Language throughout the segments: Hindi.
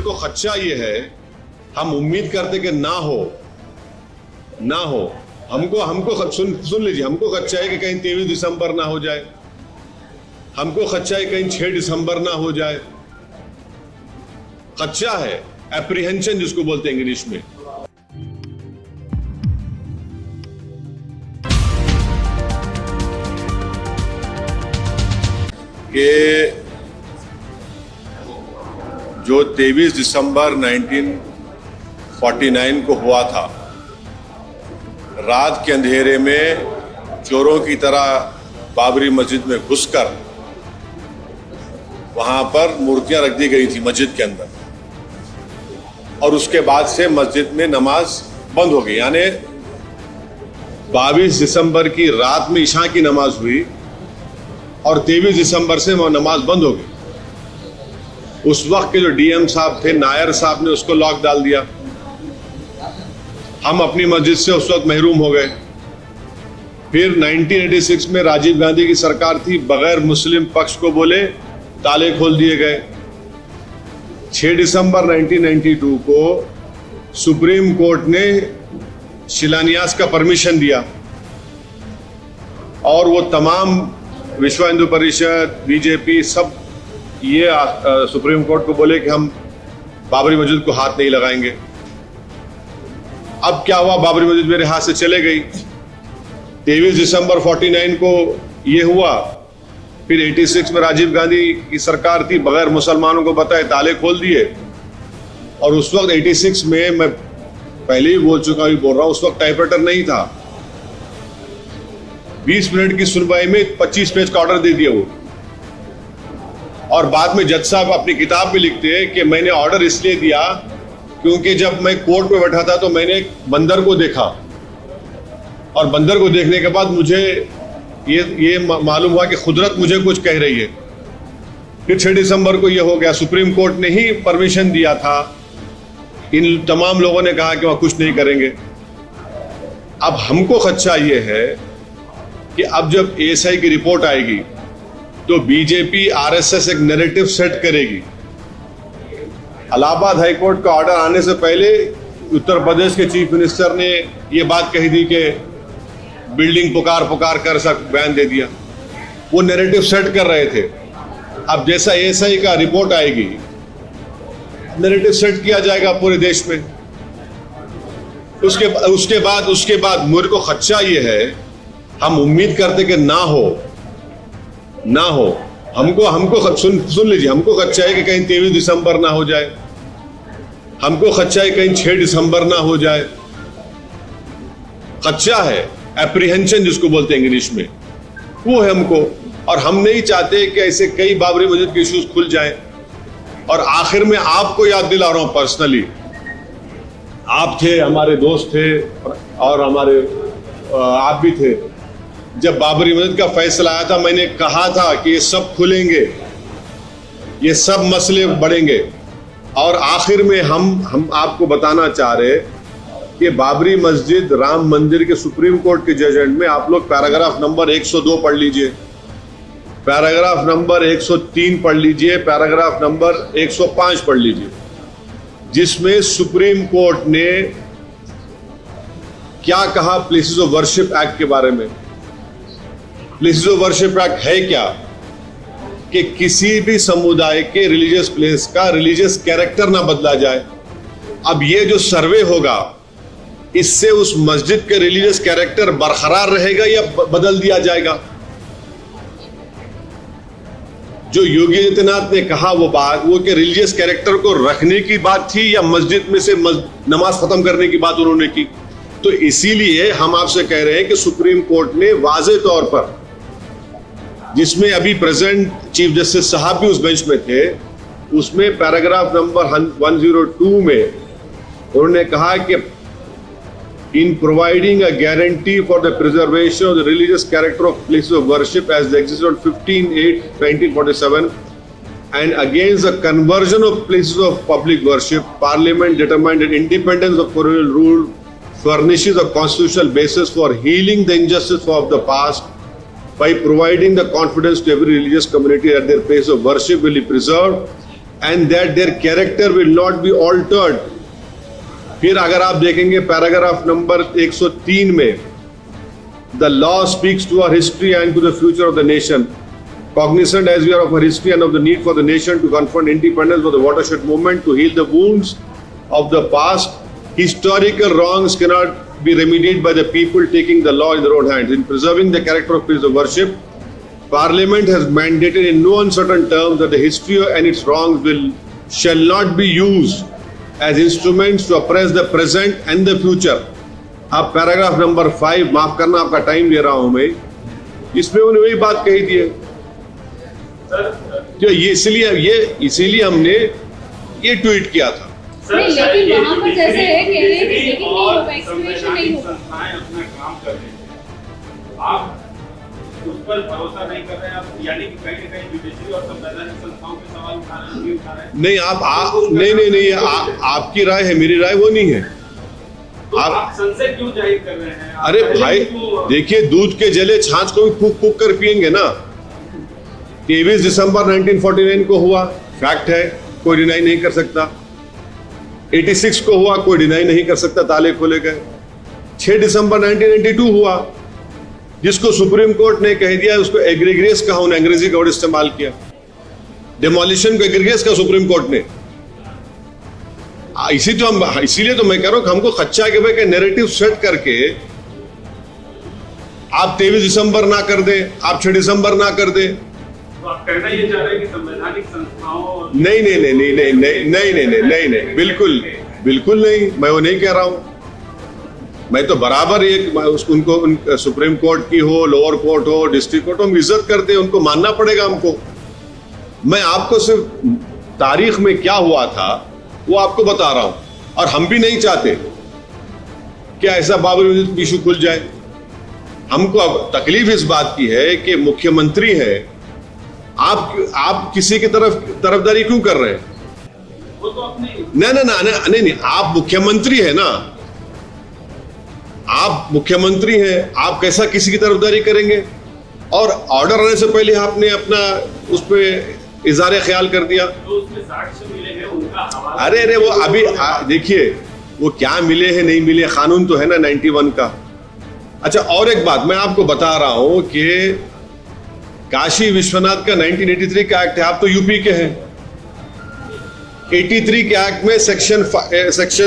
को खदशा ये है, हम उम्मीद करते कि ना हो। हमको सुन लीजिए, हमको खदशा है कि कहीं 23 दिसंबर ना हो जाए, हमको खदशा है कहीं 6 दिसंबर ना हो जाए। खदशा है, एप्रीहेंशन जिसको बोलते हैं इंग्लिश में। कि जो 23 दिसंबर 1949 को हुआ था, रात के अंधेरे में चोरों की तरह बाबरी मस्जिद में घुसकर वहां पर मूर्तियां रख दी गई थी मस्जिद के अंदर, और उसके बाद से मस्जिद में नमाज बंद हो गई। यानी 22 दिसंबर की रात में इशा की नमाज हुई और 23 दिसंबर से वो नमाज बंद हो गई। उस वक्त के जो डीएम साहब थे, नायर साहब ने उसको लॉक डाल दिया। हम अपनी मस्जिद से उस वक्त महरूम हो गए। फिर 1986 में राजीव गांधी की सरकार थी, बगैर मुस्लिम पक्ष को बोले ताले खोल दिए गए। 6 दिसंबर 1992 को सुप्रीम कोर्ट ने शिलान्यास का परमिशन दिया और वो तमाम विश्व हिंदू परिषद, बीजेपी, सब ये सुप्रीम कोर्ट को बोले कि हम बाबरी मस्जिद को हाथ नहीं लगाएंगे। अब क्या हुआ, बाबरी मस्जिद मेरे हाथ से चले गई। 23 दिसंबर 49 को ये हुआ। फिर 86 में राजीव गांधी की सरकार थी, बगैर मुसलमानों को बताए ताले खोल दिए। और उस वक्त 86 में, मैं पहले ही बोल चुका हूं, बोल रहा हूं, उस वक्त टाइपराइटर नहीं था। 20 मिनट की सुनवाई में 25 पेज का ऑर्डर दे दिया वो। और बाद में जज साहब अपनी किताब में लिखते हैं कि मैंने ऑर्डर इसलिए दिया क्योंकि जब मैं कोर्ट में बैठा था तो मैंने एक बंदर को देखा, और बंदर को देखने के बाद मुझे ये मालूम हुआ कि कुदरत मुझे कुछ कह रही है। फिर 6 दिसंबर को ये हो गया। सुप्रीम कोर्ट ने ही परमिशन दिया था। इन तमाम लोगों ने कहा कि वह कुछ नहीं करेंगे। अब हमको खदशा ये है कि अब जब एएसआई की रिपोर्ट आएगी तो बीजेपी आरएसएस एक नैरेटिव सेट करेगी। इलाहाबाद हाईकोर्ट का ऑर्डर आने से पहले उत्तर प्रदेश के चीफ मिनिस्टर ने ये बात कही थी कि बिल्डिंग पुकार कर सब बयान दे दिया। वो नैरेटिव सेट कर रहे थे। अब जैसा एएसआई का रिपोर्ट आएगी, नैरेटिव सेट किया जाएगा पूरे देश में। उसके बाद मेरे को खदशा ये है, हम उम्मीद करते कि ना हो। हमको सुन लीजिए, हमको खदशा है कि कहीं 23 दिसंबर ना हो जाए, हमको खदशा है कहीं 6 दिसंबर ना हो जाए। खदशा है, एप्रीहेंशन जिसको बोलते हैं इंग्लिश में, वो है हमको। और हम नहीं चाहते कि ऐसे कई बाबरी मस्जिद के इश्यूज खुल जाएं। और आखिर में आपको याद दिला रहा हूं पर्सनली, आप थे, हमारे दोस्त थे, और हमारे आप भी थे। जब बाबरी मस्जिद का फैसला आया था, मैंने कहा था कि ये सब खुलेंगे, ये सब मसले बढ़ेंगे। और आखिर में हम आपको बताना चाह रहे कि बाबरी मस्जिद, राम मंदिर के सुप्रीम कोर्ट के जजमेंट में आप लोग पैराग्राफ नंबर 102 पढ़ लीजिए, पैराग्राफ नंबर 103 पढ़ लीजिए, पैराग्राफ नंबर 105 पढ़ लीजिए, जिसमें सुप्रीम कोर्ट ने क्या कहा प्लेसेस ऑफ वर्शिप एक्ट के बारे में। प्लेसेस ऑफ वर्शिप एक्ट है क्या कि किसी भी समुदाय के रिलीजियस प्लेस का रिलीजियस कैरेक्टर ना बदला जाए। अब ये जो सर्वे होगा, इससे उस मस्जिद के रिलीजियस कैरेक्टर बरकरार रहेगा या बदल दिया जाएगा। जो योगी आदित्यनाथ ने कहा वो बात, वो कि रिलीजियस कैरेक्टर को रखने की बात थी या मस्जिद में से नमाज खत्म करने की बात उन्होंने की। तो इसीलिए हम आपसे कह रहे हैं कि सुप्रीम कोर्ट ने वाज़े तौर पर, जिसमें अभी प्रेजेंट चीफ जस्टिस साहब भी उस बेंच में थे, उसमें पैराग्राफ नंबर 102 में उन्होंने कहा कि in providing a guarantee for the preservation of the religious character of places of worship as they existed on 15/8/1947 and against the conversion of places of public worship, Parliament determined that independence of colonial rule furnishes a constitutional basis for healing the injustice of the past by providing the confidence to every religious community that their place of worship will be preserved and that their character will not be altered. फिर अगर आप देखेंगे पैराग्राफ नंबर 103 में, the law speaks to our history and to the future of the nation. Cognizant as we are of our history and of the need for the nation to confront independence for the watershed movement, to heal the wounds of the past, historical wrongs cannot be remedied by the people taking the law in their own hands. In preserving the character of place of worship, Parliament has mandated in no uncertain terms that the history and its wrongs shall not be used as instruments to oppress the present and the future. अब पैराग्राफ नंबर 5, माफ करना आपका टाइम ले रहा हूं मैं, इसमें उन्होंने वही बात कही थी जो ये इसीलिए हमने ये ट्वीट किया था। नहीं, लेकिन वहाँ पर जैसे है कह रहे हैं कि लेकिन नहीं होगा, एक्सक्यूशन नहीं होगा। संस्थाएं अपना काम कर रहे हैं, आप उस पर भरोसा नहीं कर रहे हैं, आप यानी कि कहीं न कहीं जुडिशरी और संवैधानिक संस्थाओं के सवाल उठा रहे हैं। नहीं नहीं, आपकी राय है, मेरी राय वो नहीं है। तो आप संशय क्यों जाहिर कर रहे हैं? अरे भाई देखिए, दूध के जले छाछ को भी फूक फूक कर पिएंगे ना। 23 दिसंबर 1949 को हुआ, फैक्ट है, कोई डिनाई नहीं कर सकता। 86 को हुआ, कोई डिनाई नहीं कर सकता, ताले खोले गए। 6 दिसंबर 1992 हुआ, जिसको सुप्रीम कोर्ट ने कह दिया, उसको एग्रीग्रेस कहा, उन्हें अंग्रेजी का वर्ड इस्तेमाल किया, डेमोलिशन को एग्रीग्रेस कहा सुप्रीम कोर्ट ने। इसीलिए तो मैं कह रहा हूं कि हमको खच्चा के भाई नैरेटिव सेट करके आप 23 दिसंबर ना कर दे, आप 6 दिसंबर ना कर दे। तो आप कहना ये चाह रहे हैं कि संवैधानिक संस्थाओं नहीं, बिल्कुल नहीं, मैं वो नहीं कह रहा हूं। मैं तो बराबर उनको सुप्रीम कोर्ट की हो, लोअर कोर्ट हो, डिस्ट्रिक्ट कोर्ट हो, हम इज्जत करते हैं, उनको मानना पड़ेगा हमको। मैं आपको सिर्फ तारीख में क्या हुआ था वो आपको बता रहा हूं, और हम भी नहीं चाहते कि ऐसा बाबरी मस्जिद इशू खुल जाए। हमको अब तकलीफ इस बात की है कि मुख्यमंत्री है, आप किसी की तरफदारी क्यों कर रहे हैं? वो तो अपनी नहीं, आप मुख्यमंत्री है ना, आप मुख्यमंत्री हैं, आप कैसा किसी की तरफदारी करेंगे? और ऑर्डर आने से पहले आपने अपना उस पर इज़हार ख्याल कर दिया। तो उसमें साक्ष्य मिले हैं, उनका हवाला। अरे वो अभी देखिए, वो क्या मिले हैं नहीं मिले, कानून तो है ना 91 का। अच्छा, और एक बात मैं आपको बता रहा हूं कि काशी विश्वनाथ का 1983 का एक्ट है, आप तो यूपी के हैं। 83 के एक्ट में सेक्शन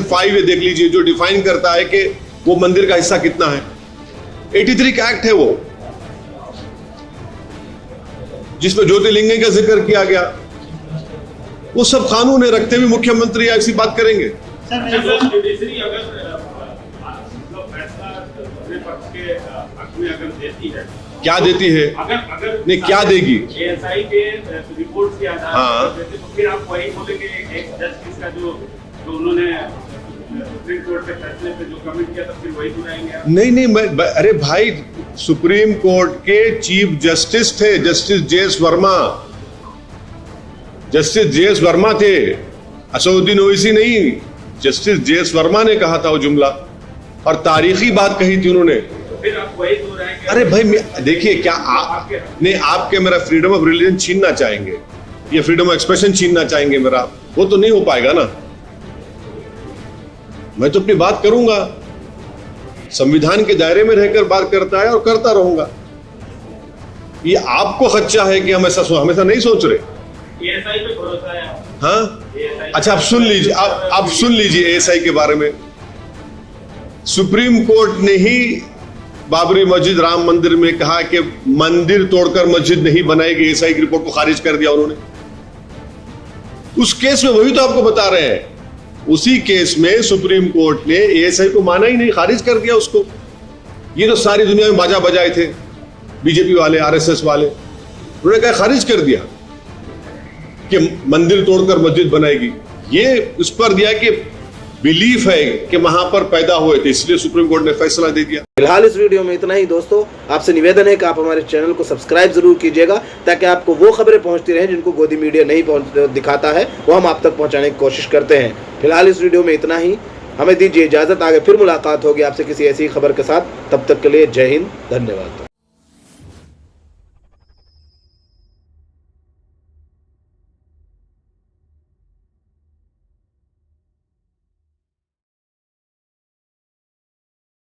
5 देख लीजिए, जो डिफाइन करता है कि वो मंदिर का हिस्सा कितना है। 83 का एक्ट है वो, जिसमें ज्योतिर्लिंग का जिक्र किया गया। वो सब कानून है, रखते हुए मुख्यमंत्री ऐसी बात करेंगे। जुडिशरी अगर फैसला अपने पक्ष के हक में अगर देती है, क्या देती है? अगर नहीं, क्या देगी? एएसआई के रिपोर्ट के आधार हाँ। पर, तो फिर आप वही बोलेंगे एक जस्टिस का जो उन्होंने सुप्रीम कोर्ट के फैसले पे जो कमेंट किया था, फिर वही सुनाएंगे? नहीं, अरे भाई, सुप्रीम कोर्ट के चीफ जस्टिस थे justice JS. Verma. Justice JS. Verma थे, असदुद्दीन ओवैसी नहीं। Justice JS. वर्मा ने कहा था वो जुमला, और तारीखी बात कही थी उन्होंने। तो फिर आप वही दोहराएंगे? अरे भाई देखिए, क्या आपके मेरा फ्रीडम ऑफ रिलीजन छीनना चाहेंगे, ये फ्रीडम ऑफ एक्सप्रेशन छीनना चाहेंगे मेरा? वो तो नहीं हो पाएगा ना। मैं तो अपनी बात करूंगा, संविधान के दायरे में रहकर बात करता है और करता रहूंगा। ये आपको खच्चा है कि हम हमेशा नहीं सोच रहे। एएसआई पे भरोसा है? हाँ, अच्छा, आप सुन लीजिए एएसआई के बारे में। सुप्रीम कोर्ट ने ही बाबरी मस्जिद, राम मंदिर में कहा कि मंदिर तोड़कर मस्जिद नहीं बनाएगी, एएसआई की रिपोर्ट को खारिज कर दिया उन्होंने। उस केस में वही तो आपको बता रहे हैं, उसी केस में सुप्रीम कोर्ट ने एएसआई को माना ही नहीं, खारिज कर दिया उसको। ये तो सारी दुनिया में बाजा बजाए थे बीजेपी वाले, आरएसएस वाले, उन्होंने कहा खारिज कर दिया कि मंदिर तोड़कर मस्जिद बनाएगी। ये उस पर दिया कि बिलीफ है कि वहां पर पैदा हुए थे, इसलिए सुप्रीम कोर्ट ने फैसला दे दिया। फिलहाल इस वीडियो में इतना ही दोस्तों। आपसे निवेदन है कि आप हमारे चैनल को सब्सक्राइब जरूर कीजिएगा, ताकि आपको वो खबरें पहुंचती रहें जिनको गोदी मीडिया नहीं दिखाता है, वो हम आप तक पहुंचाने की कोशिश करते हैं। फिलहाल इस वीडियो में इतना ही, हमें दीजिए इजाजत। आगे फिर मुलाकात होगी आपसे किसी ऐसी खबर के साथ। तब तक के लिए जय हिंद, धन्यवाद।